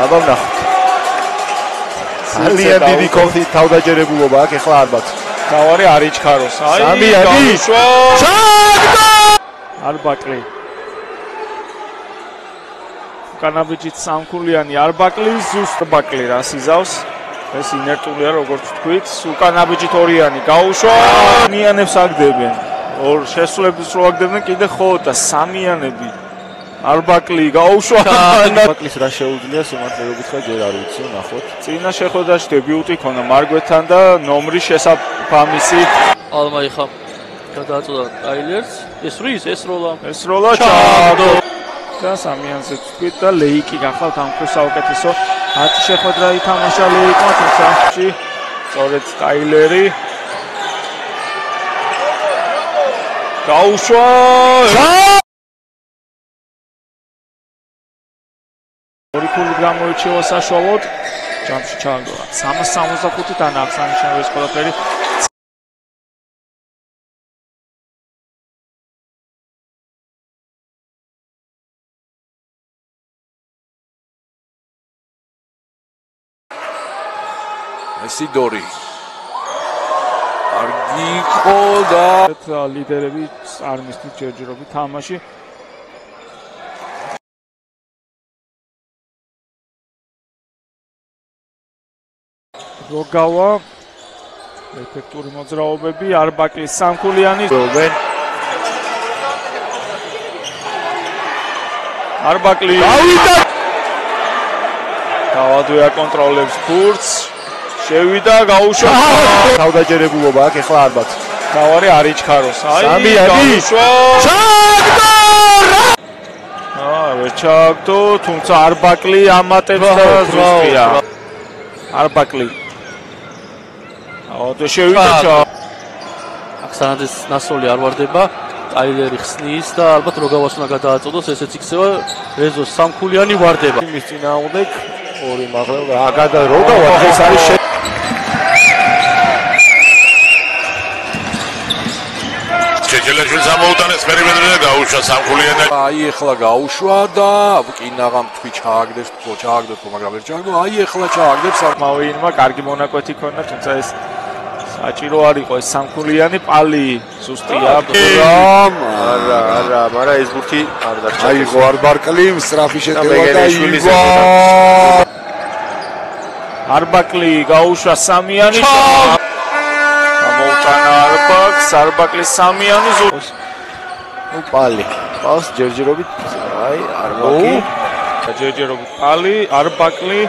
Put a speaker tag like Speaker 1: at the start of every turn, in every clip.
Speaker 1: აბა ვნახოთ. ძალიან დიდი კონფლიქტი თავდაჯერებულობა აქ ეხლა ალბათ.
Speaker 2: თავარი არ იჩქაროს.
Speaker 1: სამიანი.
Speaker 2: არბაკლი. კანაბიჯით სამქულიანი არბაკლი, ზუსტ ბაკლი რას იზავს. ეს ინერტულია როგორც თქვით, უკანაბიჯით ორიანი გაუშვა. სამიანებს აგდებენ. ორ შესრულებს რო აგდებენ კიდე ხოთა სამიანები. არბაკლი გაუშვა.
Speaker 1: არბაკლის რა შეუძლია სიმართლე რო გითხრა ჯერ არ ვიცი, ნახოთ.
Speaker 2: წინა შეხვედრაში დებიუტი ქონდა მარგვეთთან და ნომრი შესაბამისი.
Speaker 3: ალმა იხა გადააწოდა ტაილერს. ეს როლა
Speaker 2: ჩადო. და სამიანზე თქვით და ლეიკი გახავთ ამ ქროს საუკეთესო 10 შეხვედრა ითამაშა ლეიკმა თუმცა სწორედ ტაილერი გაუშვა ორი ქული გამოირჩევა საშუალოდ ჯამში ჩააგდო 365-დან აღსანიშნავია ეს ყველაფერი
Speaker 4: სიდორი არ გიყო და
Speaker 2: ლიდერები არ მისდით ჯერჯერობით თამაში როგავა ეფექტური მოძრაობები არბაკლის სამქულიანი არბაკლი გავიდა დავადვია კონტროლებს ფურცს შევიდა გაუშვა
Speaker 1: თავდაჯერებულობა აქ ეხლა ალბათ.
Speaker 2: თავარი არ იჩქაროს.
Speaker 1: სამიანი.
Speaker 2: ვერ ჩააგდო, თუმცა არბაკლი ამატებს და ზუსტია. არბაკლი. და შევიდა.
Speaker 3: აქ სანადის ნასროლი არ ვარდება. ტაილერი ხსნის და ალბათ როგავას უნდა გადააწოდოს, ესეც იქცევა რეზოს სამქულიანი ვარდება.
Speaker 1: იმის წინააღმდეგ ორი მაღლა აგადა როგავა ეს არის
Speaker 4: ჩეჩელაშვილს ამოუტანეს პერიმეტრზე გაუშვა სამქულიანი. აი ეხლა გაუშვა და კინაღამ თქვი ჩააგდეს თქო, მაგრამ ვერ ჩააგდო. აი ეხლა ჩააგდებს
Speaker 2: მავინმა კარგი მონაკვეთი ქონდა, თუმცა ეს საჭირო არ იყო ეს სამქულიანი პალი ზუსტია.
Speaker 1: არა, მაგრამ ეს ბურთი არ დარჩა. აიღო არბაკლი, სწრაფი შეტევა და აიღო.
Speaker 2: არბაკლი გაუშვა სამიანი. ამოუტანა არბაკლის სამიანი ზუსტ.
Speaker 1: პალი. პალს ჯერჯერობით აი არბაკი.
Speaker 2: ჯერჯერობით პალი, არბაკლი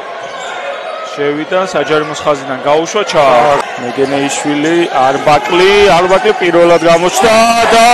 Speaker 2: შევიდა საჯარიმოს ხაზიდან გაუშვა მეგენეიშვილი არბაკლი პირველად გამოჩნდა და